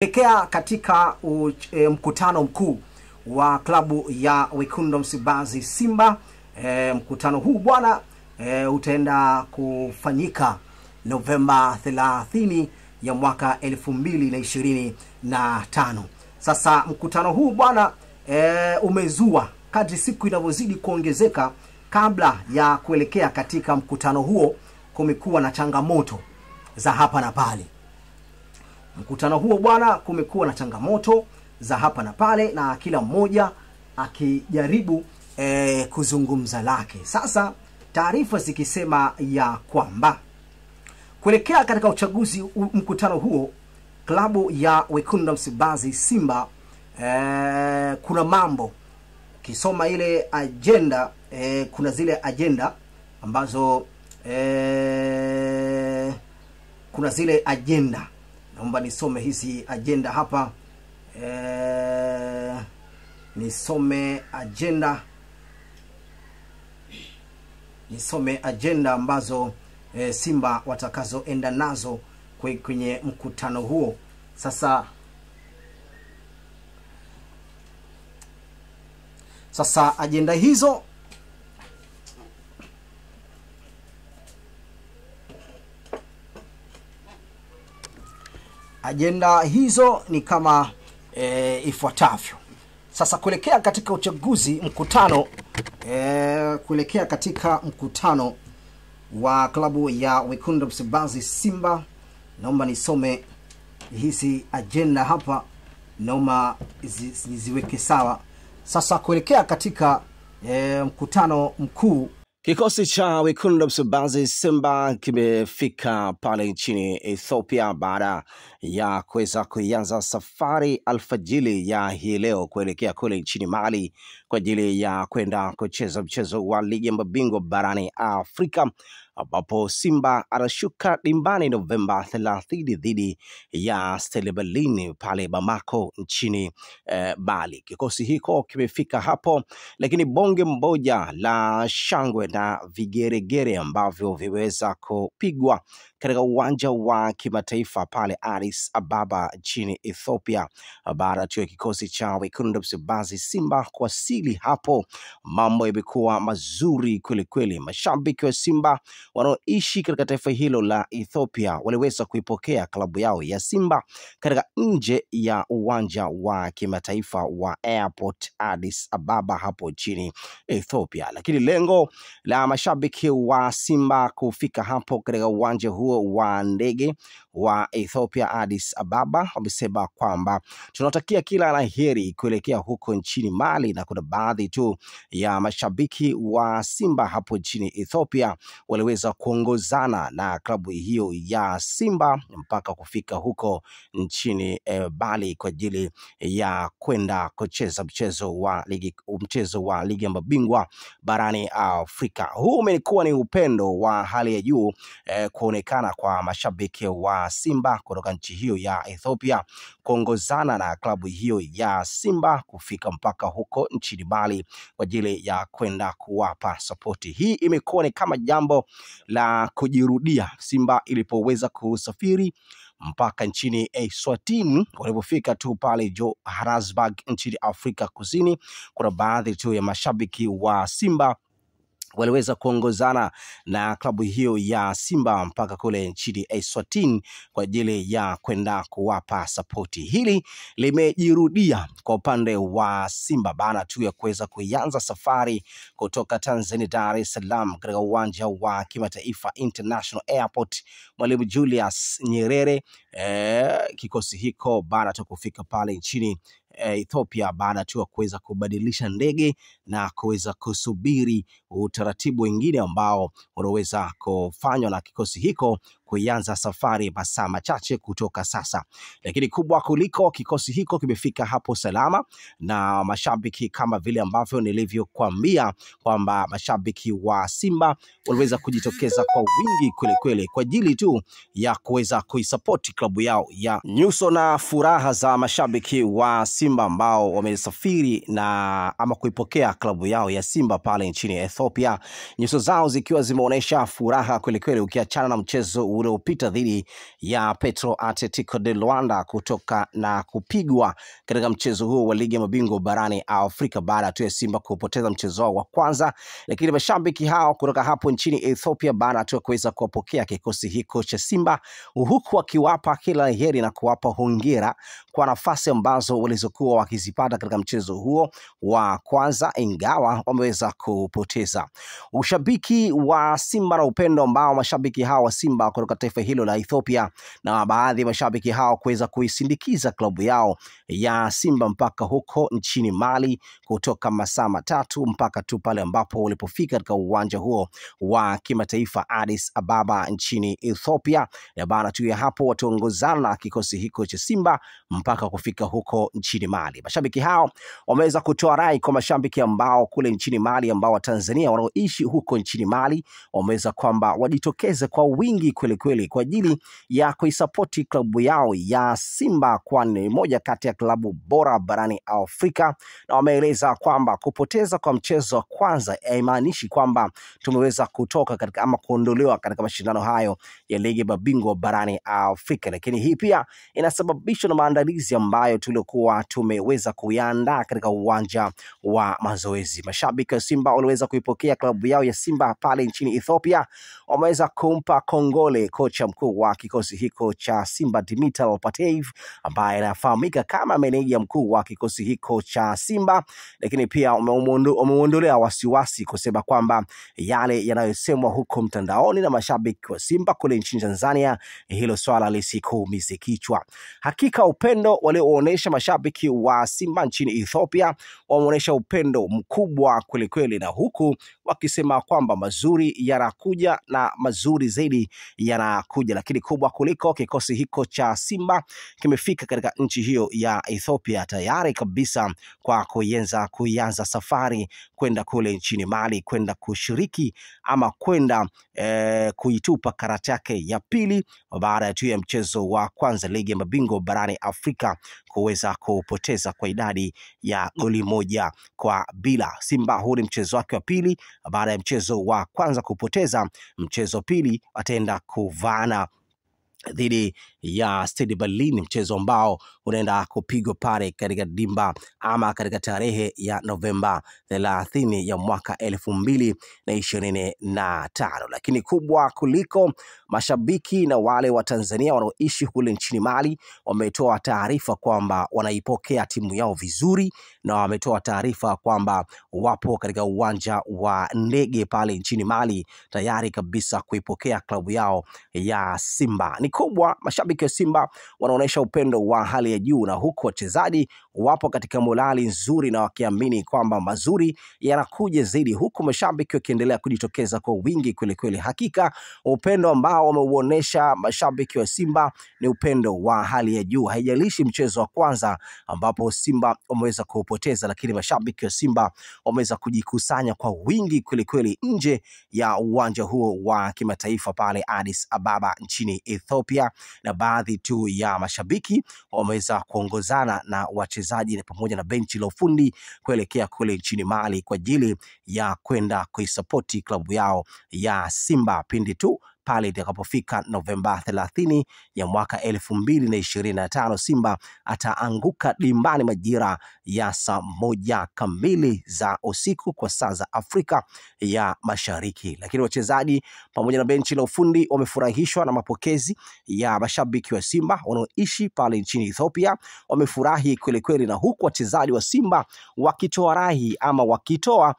Kuelekea katika mkutano mkuu wa klabu ya Wekundu Msimbazi Simba, mkutano huu bwana utaenda kufanyika Novemba 30 ya mwaka 2025. Sasa mkutano huu bwana umezua kadri siku inavyozidi kuongezeka. Kabla ya kuelekea katika mkutano huo kumekuwa na changamoto za hapa na pale. Mkutano huo bwana kumekuwa na changamoto za hapa na pale, na kila mmoja akijaribu kuzungumza lake. Sasa taarifa zikisema ya kwamba kuelekea katika uchaguzi mkutano huo, klabu ya Wekundu Msimbazi Simba kuna mambo, ukisoma ile agenda kuna zile agenda ambazo kuna zile agenda. Naomba nisome hizi agenda hapa. Nisome agenda ambazo Simba watakazoenda nazo kwenye mkutano huo. Sasa agenda hizo ni kama ifuatavyo. Sasa kuelekea katika uchaguzi mkutano kuelekea katika mkutano wa klabu ya Wekundu Msimbazi Simba, naomba nisome hizi agenda hapa, naomba niziweke sawa. Sasa kuelekea katika mkutano mkuu, kikosi cha Wekundu Msimbazi Simba kimefika pale nchini Ethiopia baada ya kuweza kuanza safari alfajili ya hii leo kuelekea kule nchini Mali kwa ajili ya kwenda kucheza mchezo wa ligi ya mabingwa barani Afrika, ambapo Simba anashuka dimbani Novemba 30 dhidi ya Stade Malien pale Bamako nchini Mali. Kikosi hiko kimefika hapo, lakini bonge mmoja la shangwe na vigeregere ambavyo viweza kupigwa katika uwanja wa kimataifa pale Addis Ababa nchini Ethiopia baada ya kikosi cha Wekundu Msimbazi Simba kuwasili hapo. Mambo yamekuwa mazuri kweli kweli. Mashabiki wa Simba wanaoishi katika taifa hilo la Ethiopia waliweza kuipokea klabu yao ya Simba katika nje ya uwanja wa kimataifa wa Airport Addis Ababa hapo nchini Ethiopia. Lakini lengo la mashabiki wa Simba kufika hapo katika uwanja huo wa ndege wa Ethiopia Addis Ababa, wamesema kwamba tunatakia kila la heri kuelekea huko nchini Mali, na kuna baadhi tu ya mashabiki wa Simba hapo nchini Ethiopia waliweza kuongozana na klabu hiyo ya Simba mpaka kufika huko nchini Mali kwa ajili ya kwenda kucheza mchezo wa ligi ya mabingwa barani Afrika. Huu umekuwa ni upendo wa hali ya juu kuonekana kwa mashabiki wa Simba kutoka nchi hiyo ya Ethiopia kuongozana na klabu hiyo ya Simba kufika mpaka huko nchini Mali kwa ajili ya kwenda kuwapa sapoti. Hii imekuwa ni kama jambo la kujirudia Simba ilipoweza kusafiri mpaka nchini Eswatini. Walipofika tu pale Johannesburg nchini Afrika Kusini, kuna baadhi tu ya mashabiki wa Simba waliweza kuongozana na klabu hiyo ya Simba mpaka kule nchini Eswatini kwa ajili ya kwenda kuwapa sapoti. Hili limejirudia kwa upande wa Simba baada tu ya kuweza kuanza safari kutoka Tanzania Dar es Salaam katika uwanja wa kimataifa International Airport Mwalimu Julius Nyerere. Kikosi hiko baada tu kufika pale nchini Ethiopia baada tu kuweza kubadilisha ndege na kuweza kusubiri utaratibu wengine ambao unaweza kufanywa na kikosi hiko kuanza safari masaa machache kutoka sasa. Lakini kubwa kuliko, kikosi hiko kimefika hapo salama, na mashabiki kama vile ambavyo nilivyokuambia kwamba mashabiki wa Simba waliweza kujitokeza kwa wingi kweli kweli kwa ajili tu ya kuweza kuisupport klabu yao ya. Nyuso na furaha za mashabiki wa Simba ambao wamesafiri na ama kuipokea klabu yao ya Simba pale nchini Ethiopia, nyuso zao zikiwa zimeonyesha furaha kweli kweli, ukiachana na mchezo uliopita dhidi ya Petro Atletico de Luanda kutoka na kupigwa katika mchezo huo wa ligi ya mabingwa barani Afrika baada tu ya Simba kupoteza mchezo wao wa kwanza. Lakini mashabiki hao kutoka hapo nchini Ethiopia baada tu ya kuweza kuwapokea kikosi hiko cha Simba, huku wakiwapa kila heri na kuwapa hongera kwa nafasi ambazo walizokuwa wakizipata katika mchezo huo wa kwanza, ingawa wameweza kupoteza. Ushabiki wa Simba na upendo ambao mashabiki hao wa Simba kutoka taifa hilo la Ethiopia na baadhi ya mashabiki hao kuweza kuisindikiza klabu yao ya Simba mpaka huko nchini Mali, kutoka masaa matatu mpaka tu pale ambapo walipofika katika uwanja huo wa kimataifa Addis Ababa nchini Ethiopia. Na baada tu ya hapo wataongozana na kikosi hiko cha Simba mpaka kufika huko nchini Mali. Mashabiki hao wameweza kutoa rai kwa mashabiki ambao kule nchini Mali, ambao wa Tanzania wanaoishi huko nchini Mali, wameweza kwamba wajitokeze kwa wingi kweli kweli kwa ajili ya kuisapoti klabu yao ya Simba, kwani ni moja kati ya klabu bora barani Afrika. Na wameeleza kwamba kupoteza kwa mchezo wa kwanza haimaanishi kwamba tumeweza kutoka katika ama kuondolewa katika mashindano hayo ya ligi ya mabingwa barani Afrika, lakini hii pia inasababishwa na maandalizi ambayo tulikuwa tumeweza kuyaandaa katika uwanja wa mazoezi. Mashabiki wa Simba waliweza kuipokea klabu yao ya Simba pale nchini Ethiopia. Wameweza kumpa kongole kocha mkuu wa kikosi hiko cha Simba Dimitar Pantev, ambaye anafahamika kama meneja mkuu wa kikosi hiko cha Simba, lakini pia umeondolea wasiwasi kusema kwamba yale yanayosemwa huko mtandaoni na mashabiki wa Simba kule nchini Tanzania, hilo swala lisikuumize kichwa. Hakika upendo walioonyesha mashabiki wa Simba nchini Ethiopia, wameonyesha upendo mkubwa kweli kweli, na huku wakisema kwamba mazuri yanakuja na mazuri zaidi yanakuja. Lakini kubwa kuliko, kikosi hiko cha Simba kimefika katika nchi hiyo ya Ethiopia tayari kabisa kwa kuanza safari kwenda kule nchini Mali, kwenda kushiriki ama kwenda kuitupa karata yake ya pili baada tu ya mchezo wa kwanza ligi ya mabingwa barani Afrika kuweza kupoteza kwa idadi ya goli 1-0. Simba huu ni mchezo wake wa pili baada ya mchezo wa kwanza kupoteza. Mchezo pili ataenda kuvana dhidi ya Stade Berlin, mchezo ambao unaenda kupigwa pale katika dimba ama katika tarehe ya Novemba 30 ya mwaka 2025. Lakini kubwa kuliko, mashabiki na wale wa Tanzania wanaoishi kule nchini Mali wametoa taarifa kwamba wanaipokea timu yao vizuri, na wametoa taarifa kwamba wapo katika uwanja wa ndege pale nchini Mali tayari kabisa kuipokea klabu yao ya Simba. Ni kubwa, mashabiki wa Simba wanaonesha upendo wa hali ya juu, na huku wachezaji wapo katika morali nzuri na wakiamini kwamba mazuri yanakuja zaidi, huku mashabiki wakiendelea kujitokeza kwa wingi kweli kweli. Hakika upendo ambao wameuonesha mashabiki wa Simba ni upendo wa hali ya juu. Haijalishi mchezo wa kwanza ambapo Simba wameweza kupoteza, lakini mashabiki wa Simba wameweza kujikusanya kwa wingi kweli kweli nje ya uwanja huo wa kimataifa pale Addis Ababa nchini Ethiopia, na baadhi tu ya mashabiki wameweza kuongozana na wachezaji pamoja na benchi la ufundi kuelekea kule nchini Mali kwa ajili ya kwenda kuisapoti klabu yao ya Simba pindi tu pale itakapofika Novemba 30 ya mwaka 2025. Simba ataanguka dimbani majira ya saa 1 kamili za usiku kwa saa za Afrika ya Mashariki. Lakini wachezaji pamoja na benchi la ufundi wamefurahishwa na mapokezi ya mashabiki wa Simba wanaoishi pale nchini Ethiopia. Wamefurahi kweli kweli, na huku wachezaji wa Simba wakitoa rai ama wakitoa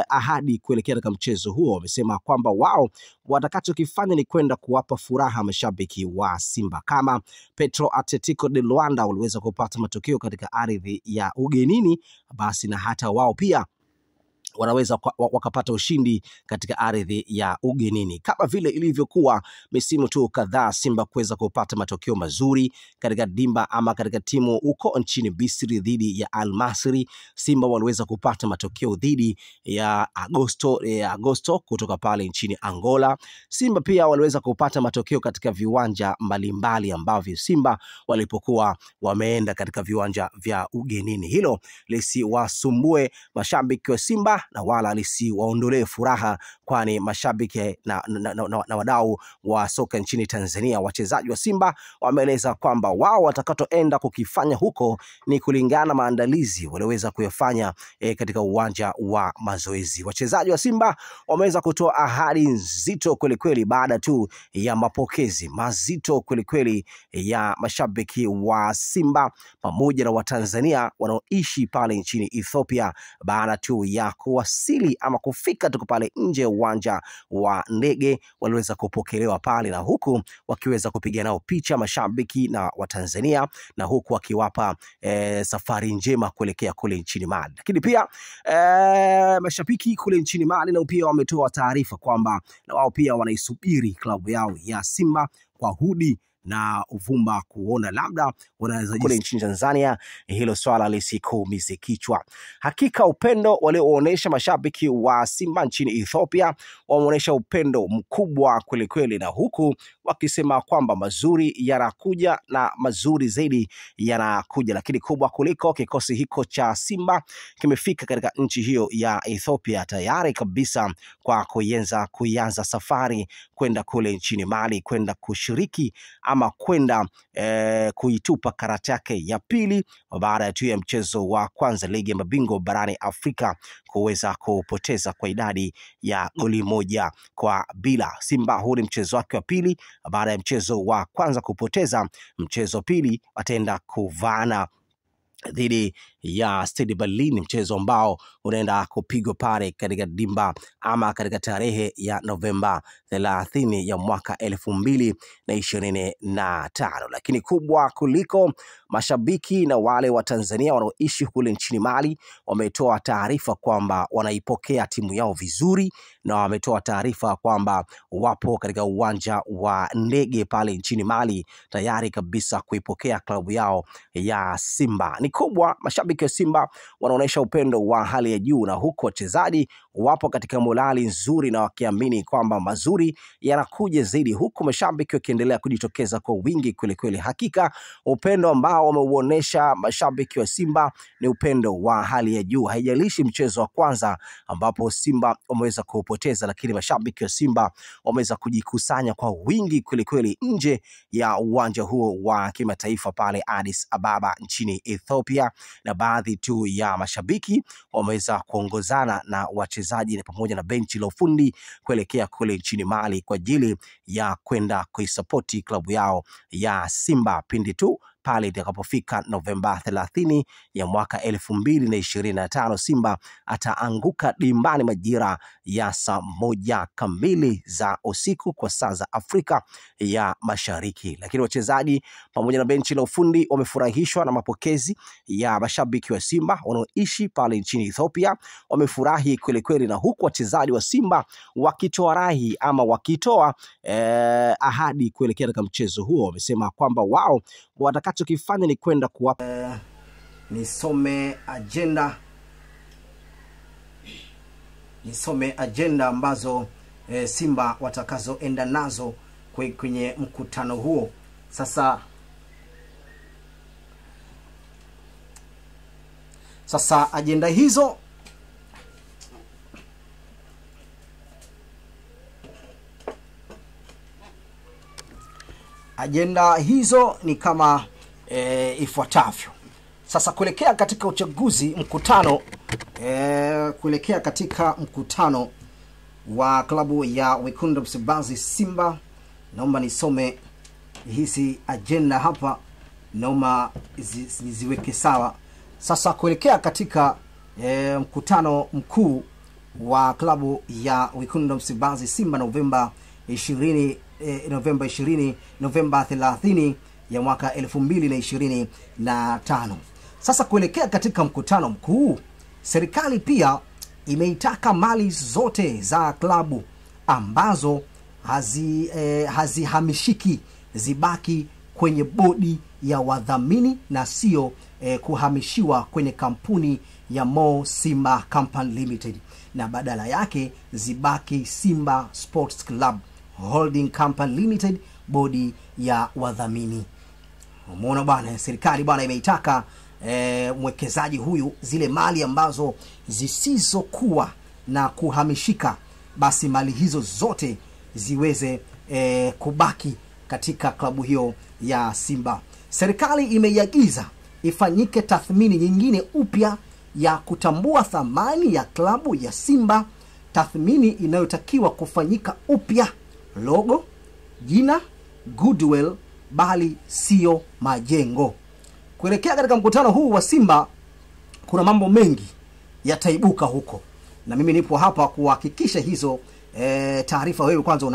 ahadi kuelekea katika mchezo huo. Wamesema kwamba wao watakachokifanya ni kwenda kuwapa furaha mashabiki wa Simba. Kama Petro Atletico de Luanda waliweza kupata matokeo katika ardhi ya ugenini, basi na hata wao pia wanaweza wakapata ushindi katika ardhi ya ugenini, kama vile ilivyokuwa misimu tu kadhaa Simba kuweza kupata matokeo mazuri katika dimba ama katika timu uko nchini Misri dhidi ya Al Masry. Simba waliweza kupata matokeo dhidi ya Agosto kutoka pale nchini Angola. Simba pia waliweza kupata matokeo katika viwanja mbalimbali ambavyo Simba walipokuwa wameenda katika viwanja vya ugenini. Hilo lisiwasumbue mashabiki wa Simba, na wala lisiwaondolee furaha, kwani mashabiki na wadau wa soka nchini Tanzania, wachezaji wa Simba wameeleza kwamba wao watakatoenda kukifanya huko ni kulingana maandalizi walioweza kuyafanya katika uwanja wa mazoezi. Wachezaji wa Simba wameweza kutoa ahadi nzito kweli kweli baada tu ya mapokezi mazito kweli kweli ya mashabiki wa Simba pamoja na Watanzania wanaoishi pale nchini Ethiopia baada tu ya kuwasili ama kufika tuko pale nje ya uwanja wa ndege. Waliweza kupokelewa pale na huku wakiweza kupiga nao picha mashabiki na Watanzania, na huku wakiwapa safari njema kuelekea kule nchini Mali. Lakini pia mashabiki kule nchini Mali nao pia wametoa taarifa kwamba na wao pia wanaisubiri klabu yao ya Simba kwa hudi na uvumba kuona labda wanaweza kule nchini Tanzania hilo swala lisikuumize kichwa. Hakika upendo walioonyesha mashabiki wa Simba nchini Ethiopia wameonyesha upendo mkubwa kweli kweli, na huku wakisema kwamba mazuri yanakuja na mazuri zaidi yanakuja. Lakini kubwa kuliko, kikosi hiko cha Simba kimefika katika nchi hiyo ya Ethiopia tayari kabisa kwa kuanza safari kwenda kule nchini Mali, kwenda kushiriki ama kwenda kuitupa karata yake ya pili baada tu ya mchezo wa kwanza ligi ya mabingwa barani Afrika kuweza kupoteza kwa idadi ya goli 1-0. Simba huu ni mchezo wake wa pili baada ya mchezo wa kwanza kupoteza. Mchezo pili wataenda kuvana dhidi ya Stade Berlin, mchezo ambao unaenda kupigwa pale katika dimba ama katika tarehe ya Novemba 30 ya mwaka 2025. Lakini kubwa kuliko, mashabiki na wale wa Tanzania wanaoishi kule nchini Mali wametoa taarifa kwamba wanaipokea timu yao vizuri, na wametoa taarifa kwamba wapo katika uwanja wa ndege pale nchini Mali tayari kabisa kuipokea klabu yao ya Simba. Ni kubwa, mashabiki wa Simba wanaonesha upendo wa hali ya juu, na huko wachezaji wapo katika morali nzuri na wakiamini kwamba mazuri yanakuja zaidi, huku mashabiki wakiendelea kujitokeza kwa wingi kweli kweli. Hakika upendo ambao wameuonesha mashabiki wa Simba ni upendo wa hali ya juu. Haijalishi mchezo wa kwanza ambapo Simba wameweza kupoteza, lakini mashabiki wa Simba wameweza kujikusanya kwa wingi kweli kweli nje ya uwanja huo wa kimataifa pale Addis Ababa nchini Ethiopia, na baadhi tu ya mashabiki wameweza kuongozana na wachezaji na pamoja na benchi la ufundi kuelekea kule nchini Mali kwa ajili ya kwenda kuisapoti klabu yao ya Simba pindi tu pale itakapofika Novemba 30 ya mwaka 2025. Simba ataanguka dimbani majira ya saa 1 kamili za usiku kwa saa za Afrika ya Mashariki. Lakini wachezaji pamoja na benchi la ufundi wamefurahishwa na mapokezi ya mashabiki wa Simba wanaoishi pale nchini Ethiopia. Wamefurahi kweli kweli, na huku wachezaji wa Simba wakitoa rai ama wakitoa ahadi kuelekea katika mchezo huo. Wamesema kwamba wao watakachokifanya ni kwenda kuwapa nisome agenda ambazo Simba watakazoenda nazo kwenye mkutano huo. Sasa agenda hizo ni kama ifuatavyo. Sasa kuelekea katika uchaguzi kuelekea katika mkutano wa klabu ya Wekundu Msimbazi Simba, naomba nisome hizi agenda hapa, naomba niziweke sawa. Sasa kuelekea katika mkutano mkuu wa klabu ya Wekundu Msimbazi Simba Novemba 30 ya mwaka 2025. Sasa kuelekea katika mkutano mkuu, serikali pia imeitaka mali zote za klabu ambazo hazihamishiki zibaki kwenye bodi ya wadhamini na sio kuhamishiwa kwenye kampuni ya Mo Simba Company Limited, na badala yake zibaki Simba Sports Club Holding Company Limited, bodi ya wadhamini. Umeona bwana, serikali bwana imeitaka mwekezaji huyu zile mali ambazo zisizokuwa na kuhamishika, basi mali hizo zote ziweze kubaki katika klabu hiyo ya Simba. Serikali imeiagiza ifanyike tathmini nyingine upya ya kutambua thamani ya klabu ya Simba, tathmini inayotakiwa kufanyika upya logo, jina, goodwill, bali sio majengo. Kuelekea katika mkutano huu wa Simba, kuna mambo mengi yataibuka huko, na mimi nipo hapa kuhakikisha hizo taarifa wewe kwanza